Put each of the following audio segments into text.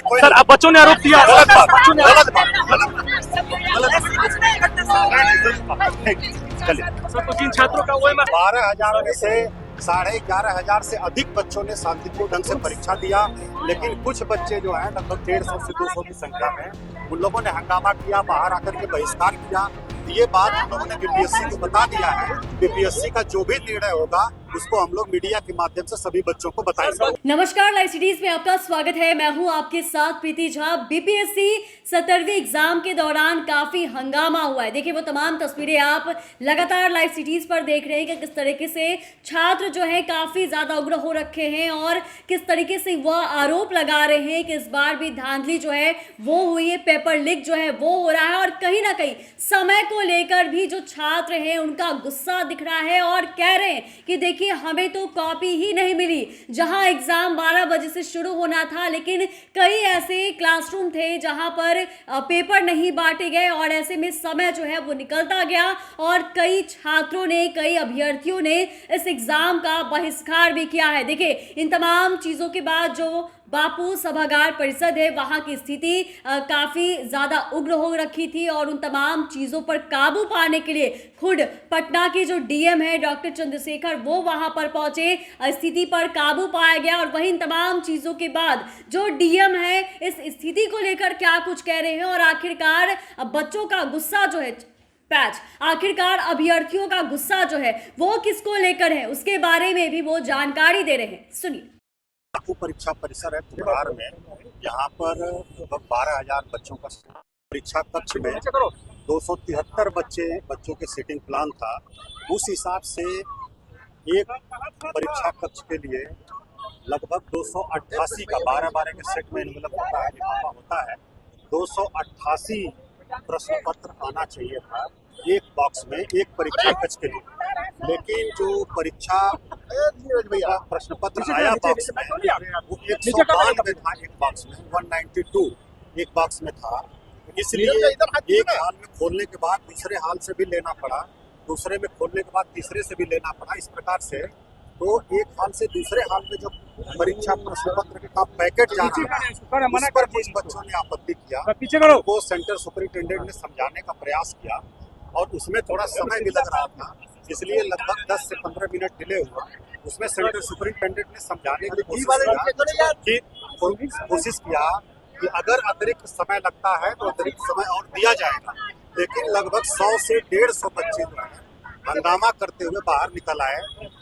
Sir अब बच्चों ने आरोप किया चलिए सर तो जिन छात्रों का वो 12,000 में से 11,500 से अधिक बच्चों ने शांतिपूर्ण ढंग से परीक्षा दिया, लेकिन कुछ बच्चे जो हैं लगभग 150 से 200 की संख्या में उन लोगों ने हंगामा किया, बाहर आकर के बहिष्कार किया। ये बात हम लोगों ने बीपीएससी को बता दिया है। बीपीएससी का जो भी निर्णय होगा उसको हम लोग मीडिया के माध्यम से सभी बच्चों को बताएंगे। नमस्कार, लाइव सिटीज में आपका स्वागत है। मैं हूं आपके साथ प्रीति झा। बीपीएससी 17वीं एग्जाम के दौरान काफी हंगामा हुआ है। देखिए वो तमाम तस्वीरें आप लगातार लाइव सिटीज पर देख रहे हैं कि किस तरीके से छात्र जो है काफी ज्यादा उग्र हो रखे हैं और किस तरीके से वह आरोप लगा रहे हैं कि इस बार भी धांधली जो है वो हुई है, पेपर लीक जो है वो हो रहा है और कहीं ना कहीं समय को लेकर भी जो छात्र हैं उनका गुस्सा दिख रहा है और कह रहे हैं कि देखिए हमें तो कॉपी ही नहीं मिली। जहां एग्जाम 12 बजे से शुरू होना था, लेकिन कई ऐसे क्लासरूम थे जहां पर पेपर नहीं बांटे गए और ऐसे में समय जो है वो निकलता गया और कई छात्रों ने, कई अभ्यर्थियों ने इस एग्जाम का बहिष्कार भी किया है। देखिए इन तमाम चीजों के बाद जो बापू सभागार परिषद है वहां की स्थिति काफी ज्यादा उग्र हो रखी थी और उन तमाम चीजों पर काबू पाने के लिए खुद पटना के जो डीएम है डॉक्टर चंद्रशेखर वो वहां पर पहुंचे, स्थिति पर काबू पाया गया। और वहीं इन तमाम चीजों के बाद जो डीएम है इस स्थिति को लेकर क्या कुछ कह रहे हैं और आखिरकार बच्चों का गुस्सा जो है आखिरकार अभ्यर्थियों का गुस्सा जो है वो किसको लेकर है, उसके बारे में भी वो जानकारी दे रहे हैं। सुनिए। परीक्षा परिसर है बिहार में, यहाँ पर लगभग 12,000 बच्चों का परीक्षा कक्ष में 273 बच्चों के सीटिंग प्लान था। उस हिसाब से एक परीक्षा कक्ष के लिए लगभग 288 का 12-12 के सेट में एनवेलप होता है, लिफाफा होता है। 288 प्रश्न पत्र आना चाहिए था एक बॉक्स में, एक परीक्षा कक्ष के लिए। लेकिन जो परीक्षा प्रश्न पत्र आया बॉक्स में वो 192 था एक बॉक्स में, 192 एक बॉक्स में था। इसलिए एक हाल में खोलने के बाद दूसरे हाल से भी लेना पड़ा, दूसरे में खोलने के बाद तीसरे से भी लेना पड़ा। इस प्रकार से तो एक हाल से दूसरे हाल में जो परीक्षा प्रश्न पत्र का पैकेट जा रहा है उस पर कुछ बच्चों ने आपत्ति किया। वो सेंटर सुपरिटेंडेंट ने समझाने का प्रयास किया और उसमें थोड़ा समय भी लग रहा था, इसलिए लगभग 10 से 15 मिनट डिले हुआ। उसमें सेंटर सुपरिटेंडेंट ने समझाने की कोशिश किया कि अगर अतिरिक्त समय लगता है तो अतिरिक्त समय और दिया जाएगा। लेकिन लगभग 100 से 150 बच्चे जो है हंगामा करते हुए बाहर निकल आए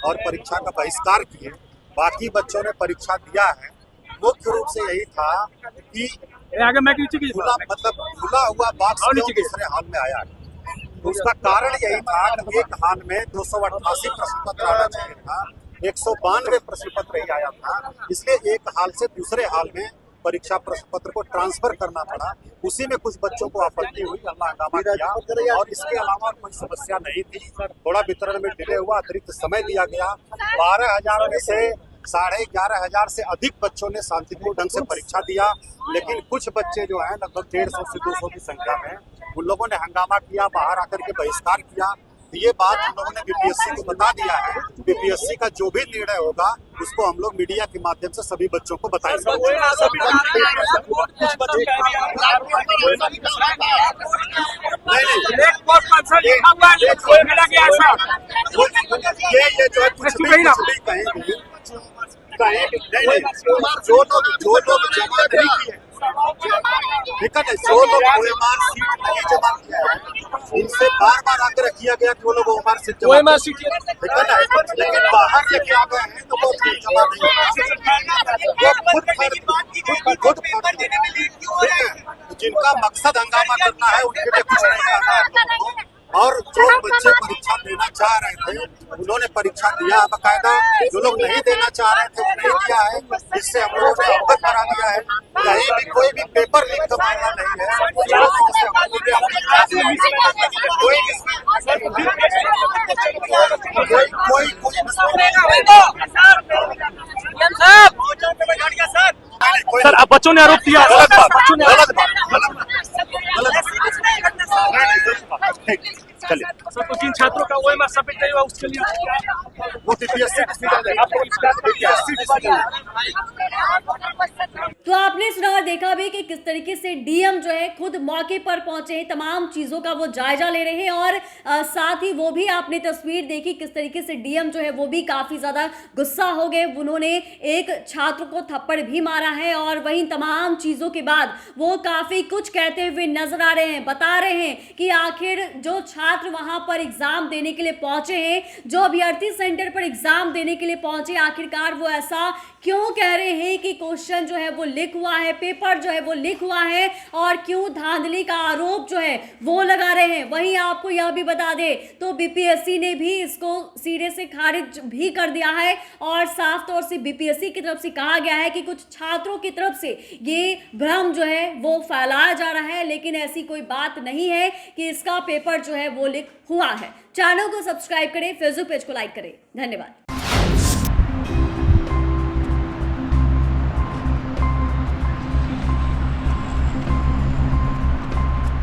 और परीक्षा का बहिष्कार किए। बाकी बच्चों ने परीक्षा दिया है। मुख्य रूप से यही था कि खुला हुआ बॉक्स दूसरे हाल में आया। उसका कारण यही था कि एक हाल में 288 प्रश्न पत्र आना चाहिए था, 192 प्रश्न पत्र ही आया था। इसलिए एक हाल से दूसरे हाल में परीक्षा प्रश्न पत्र को ट्रांसफर करना पड़ा। उसी में कुछ बच्चों को आपत्ति हुई, हंगामा किया और इसके अलावा कोई समस्या नहीं थी। थोड़ा वितरण में डिले हुआ, अतिरिक्त समय दिया गया। 12,000 में से 11,500 से अधिक बच्चों ने शांतिपूर्ण ढंग से परीक्षा दिया, लेकिन कुछ बच्चे जो हैं लगभग 150 से 200 की संख्या में उन लोगों ने हंगामा किया, बाहर आकर के बहिष्कार किया। ये बात हम लोगों ने बीपीएससी को बता दिया है। बीपीएससी का जो भी निर्णय होगा उसको हम लोग मीडिया के माध्यम से सभी बच्चों को बताएंगे। ये जो है कुछ भी कहेंगे जो लोग जमा नहीं किए, दिक्कत है। जो लोग ओएमआर सीट नहीं जमा किया है इनसे बार आग्रह किया गया कि वो लोग ओएमआर सीट जमा दिक्कत है, लेकिन बाहर लेके आ गए हैं तो वो जमा नहीं। जिनका मकसद हंगामा करना है उनके लिए कुछ नहीं करना है। और जो बच्चे परीक्षा देना चाह रहे थे उन्होंने परीक्षा दिया बाकायदा, जो लोग नहीं देना चाह रहे थे वो नहीं दिया है। इससे हम लोगों ने अवगत करा दिया है। कहीं भी कोई भी पेपर लीक का मामला नहीं है। सर अब बच्चों ने आरोप किया चलिए सर तो जिन छात्रों का वो सबमिट नहीं हुआ उसके लिए वो बीपीएससी तो आपने सुना और देखा भी कि किस तरीके से डीएम जो है खुद मौके पर पहुंचे हैं, तमाम चीज़ों का वो जायजा ले रहे हैं और साथ ही वो भी आपने तस्वीर देखी किस तरीके से डीएम जो है वो भी काफ़ी ज़्यादा गुस्सा हो गए। उन्होंने एक छात्र को थप्पड़ भी मारा है और वहीं तमाम चीज़ों के बाद वो काफ़ी कुछ कहते हुए नजर आ रहे हैं, बता रहे हैं कि आखिर जो छात्र वहां पर एग्ज़ाम देने के लिए पहुंचे हैं, जो अभ्यर्थी सेंटर पर एग्ज़ाम देने के लिए पहुंचे, आखिरकार वो ऐसा क्यों कह रहे हैं कि क्वेश्चन जो है वो लीक हुआ है, पेपर जो है वो लीक हुआ है और क्यों धांधली का आरोप जो है वो लगा रहे हैं। वहीं आपको यह भी बता दे तो बीपीएससी ने भी इसको सिरे से खारिज भी कर दिया है और साफ तौर से बीपीएससी की तरफ से कहा गया है कि कुछ छात्रों की तरफ से ये भ्रम जो है वो फैलाया जा रहा है, लेकिन ऐसी कोई बात नहीं है कि इसका पेपर जो है वो लीक हुआ है। चैनल को सब्सक्राइब करें, फेसबुक पेज को लाइक करें। धन्यवाद।